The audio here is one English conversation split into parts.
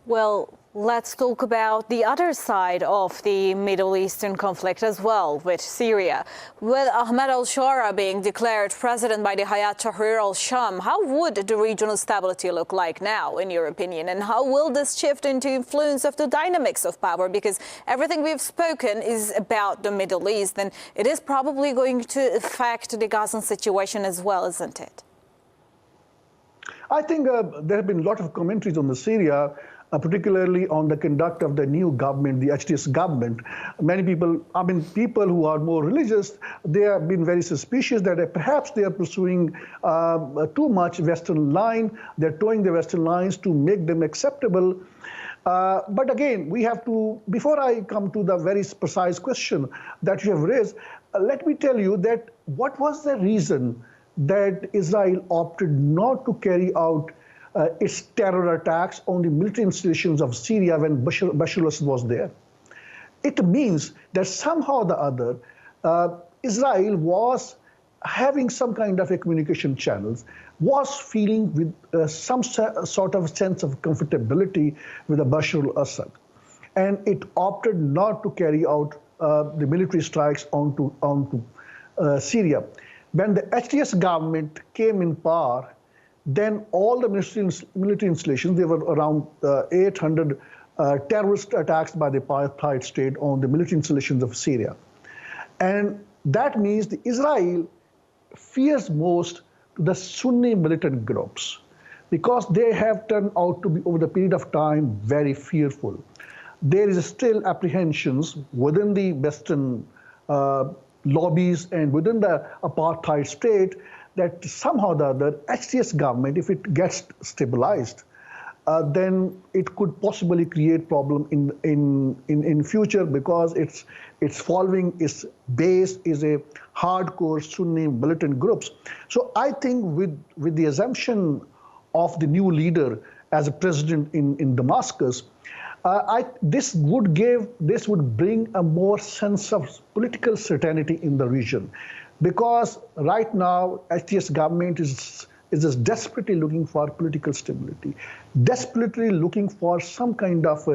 Well, let's talk about the other side of the Middle Eastern conflict as well, with Syria. With Ahmed al-Shara being declared president by the Hayat Tahrir al-Sham, how would the regional stability look like now, in your opinion? And how will this shift into influence of the dynamics of power? Because everything we've spoken is about the Middle East, and it is probably going to affect the Gazan situation as well, isn't it? I think there have been a lot of commentaries on the Syria, particularly on the conduct of the new government, the HTS government. Many people, people who are more religious, they have been very suspicious that perhaps they are pursuing too much Western line. They're towing the Western lines to make them acceptable. But again, we have to, before I come to the very precise question that you have raised, let me tell you that what was the reason that Israel opted not to carry out its terror attacks on the military installations of Syria when Bashar al-Assad was there. It means that somehow or the other, Israel was having some kind of a communication channels, was feeling with some sort of sense of comfortability with Bashar al-Assad. And it opted not to carry out the military strikes onto Syria. When the HTS government came in power, then all the military installations, there were around 800 terrorist attacks by the apartheid state on the military installations of Syria. And that means the Israel fears most the Sunni militant groups because they have turned out to be, over the period of time, very fearful. There is still apprehensions within the Western lobbies and within the apartheid state that somehow or the other, HTS government, if it gets stabilized, then it could possibly create problem in future because its following, its base is a hardcore Sunni militant groups. So I think with the assumption of the new leader as a president in Damascus, this would bring a more sense of political certainty in the region. Because right now, HTS government is just desperately looking for political stability, desperately looking for some kind of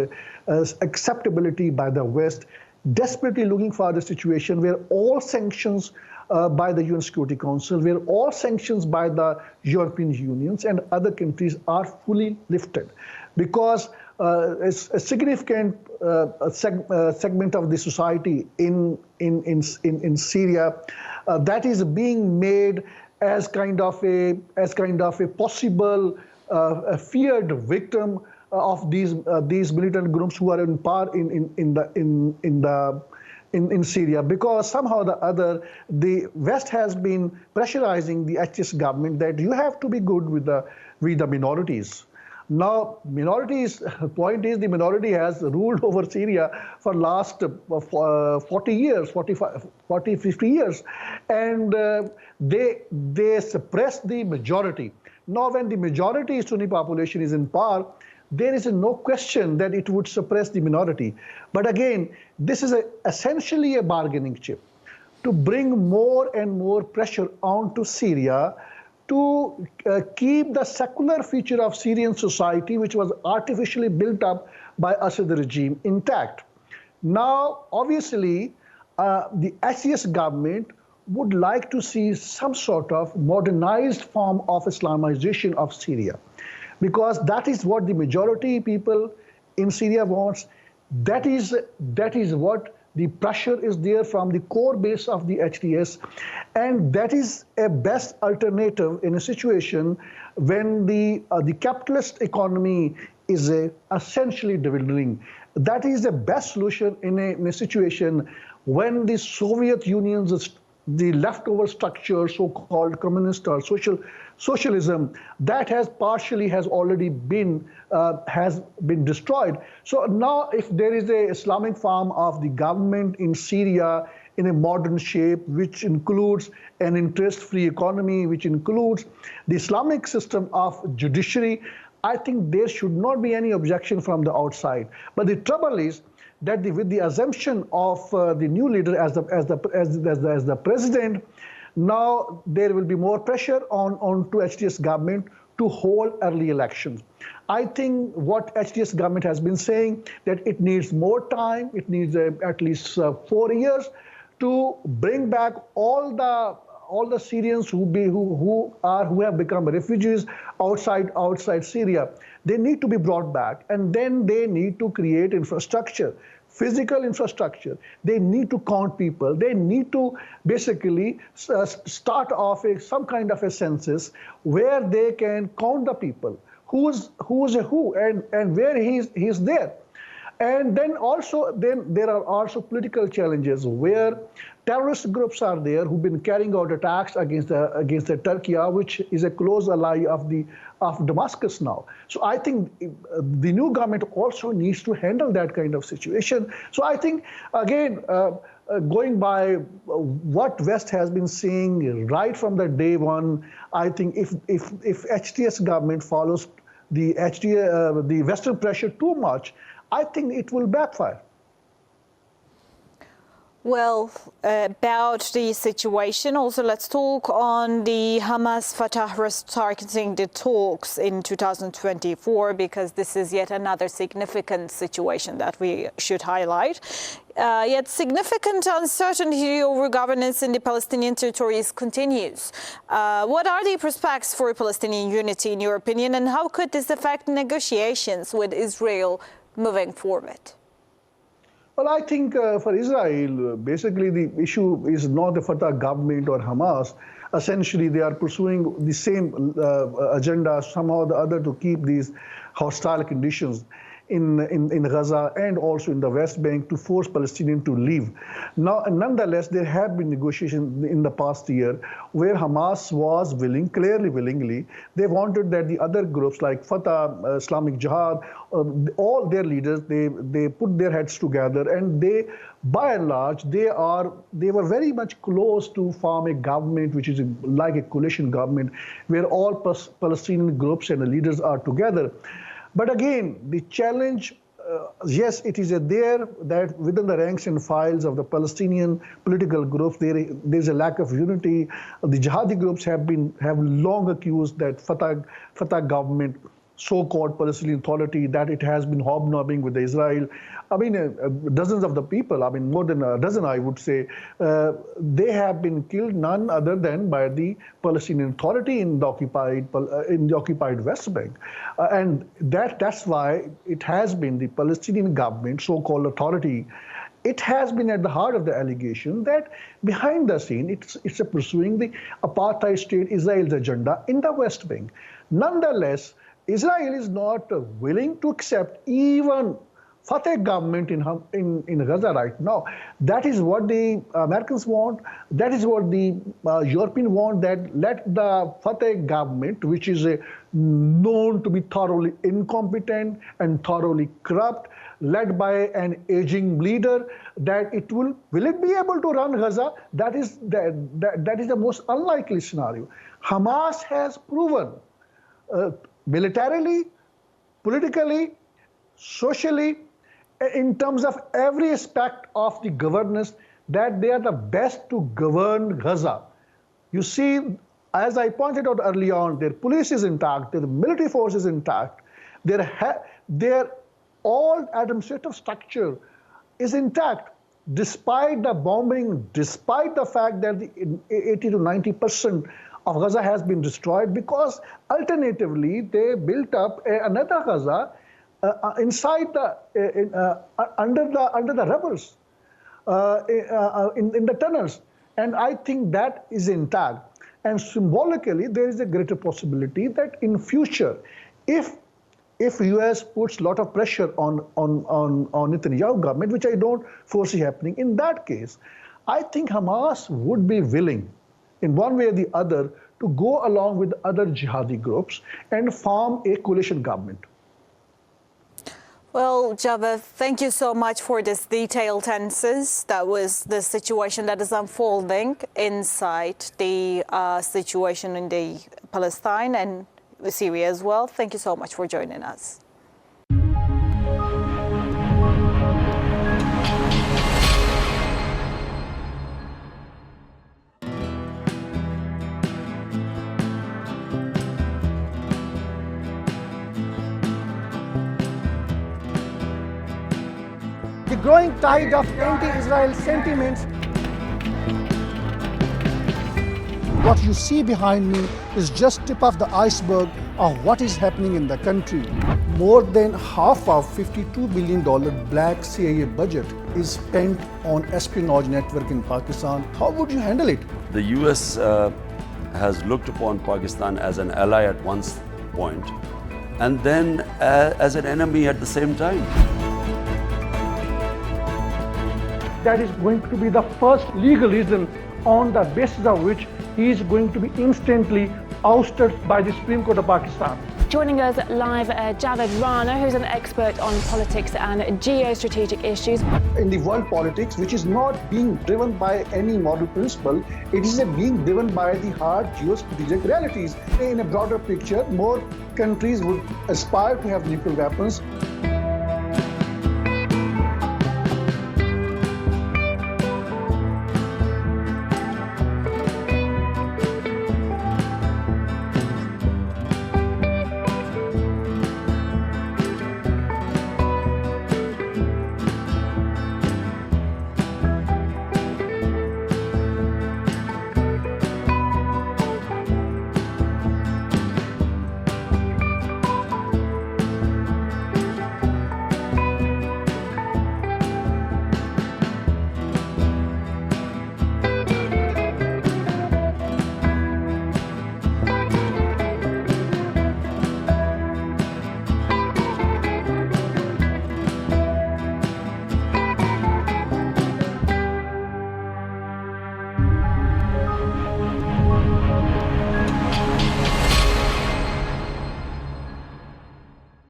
acceptability by the West, desperately looking for the situation where all sanctions by the UN Security Council, where all sanctions by the European Unions and other countries are fully lifted. Because a significant segment of the society in Syria that is being made as kind of a possible feared victim of these militant groups who are in power in Syria, because somehow or the other the West has been pressurizing the HTS government that you have to be good with the minorities. Now, minorities, point is the minority has ruled over Syria for last 40 years, 50 years, and they suppress the majority. Now, when the majority Sunni population is in power, there is no question that it would suppress the minority. But again, this is essentially a bargaining chip to bring more and more pressure onto Syria to keep the secular feature of Syrian society, which was artificially built up by Assad regime, intact. Now, obviously, the HTS government would like to see some sort of modernized form of Islamization of Syria, because that is what the majority people in Syria wants. That is what the pressure is there from the core base of the HTS, and that is a best alternative in a situation when the capitalist economy is essentially dwindling. That is the best solution in a situation when the Soviet Union's the leftover structure, so-called communist or socialism, that has already been destroyed. So now, if there is a Islamic form of the government in Syria in a modern shape, which includes an interest-free economy, which includes the Islamic system of judiciary, I think there should not be any objection from the outside. But the trouble is that with the assumption of the new leader as the president, now there will be more pressure on to HTS government to to hold early elections. I think what HTS government has been saying that it needs more time, it needs at least 4 years to bring back all the Syrians who have become refugees outside Syria. They need to be brought back, and then they need to create infrastructure, physical infrastructure. They need to count people. They need to basically start off some kind of a census where they can count the people, who's who and where he's there. And then there are also political challenges where terrorist groups are there who've been carrying out attacks against the Turkey, which is a close ally of Damascus now. So I think the new government also needs to handle that kind of situation. So I think, again, going by what West has been saying right from the day one, I think if HTS government follows the Western pressure too much, I think it will backfire. Well, about the situation, also let's talk on the Hamas-Fatah restarting the talks in 2024, because this is yet another significant situation that we should highlight. Yet significant uncertainty over governance in the Palestinian territories continues. What are the prospects for Palestinian unity, in your opinion, and how could this affect negotiations with Israel moving forward? Well, I think for Israel, basically the issue is not the Fatah government or Hamas. Essentially, they are pursuing the same agenda, somehow or the other, to keep these hostile conditions in Gaza and also in the West Bank, to force Palestinians to leave. Now, nonetheless, there have been negotiations in the past year where Hamas was clearly willingly, they wanted that the other groups like Fatah, Islamic Jihad, all their leaders, they put their heads together, and they, by and large, they were very much close to form a government which is like a coalition government where all Palestinian groups and the leaders are together. But again, the challenge, yes, it is there that within the ranks and files of the Palestinian political groups, there's a lack of unity. The jihadi groups have long accused that Fatah government, so-called Palestinian Authority, that it has been hobnobbing with Israel. I mean, dozens of the people, I mean, more than a dozen, I would say, they have been killed, none other than by the Palestinian Authority in the occupied West Bank. And that's why it has been the Palestinian government, so-called authority, it has been at the heart of the allegation that behind the scene, it's pursuing the apartheid state Israel's agenda in the West Bank. Nonetheless, Israel is not willing to accept even Fatah government in Gaza right now. That is what the Americans want. That is what the Europeans want, that let the Fatah government, which is known to be thoroughly incompetent and thoroughly corrupt, led by an aging leader, that will it be able to run Gaza? That is the most unlikely scenario. Hamas has proven militarily, politically, socially, in terms of every aspect of the governance, that they are the best to govern Gaza. You see, as I pointed out early on, their police is intact, their military force is intact, their all administrative structure is intact, despite the bombing, despite the fact that the 80 to 90% of Gaza has been destroyed, because alternatively they built up another Gaza inside under the rebels in the tunnels, and I think that is intact. And symbolically, there is a greater possibility that in future, if US puts a lot of pressure on Netanyahu government, which I don't foresee happening, in that case, I think Hamas would be willing, in one way or the other, to go along with other jihadi groups and form a coalition government. Well, Javed, thank you so much for this detailed answers. That was the situation that is unfolding inside the situation in the Palestine and Syria as well. Thank you so much for joining us. growing tide of anti-Israel sentiments. What you see behind me is just tip of the iceberg of what is happening in the country. More than half of $52 billion black CIA budget is spent on espionage network in Pakistan. How would you handle it? The US has looked upon Pakistan as an ally at one point and then as an enemy at the same time. That is going to be the first legal reason on the basis of which he is going to be instantly ousted by the Supreme Court of Pakistan. Joining us live, Javed Rana, who's an expert on politics and geostrategic issues. In the world politics, which is not being driven by any moral principle, it is being driven by the hard geo-strategic realities. In a broader picture, more countries would aspire to have nuclear weapons.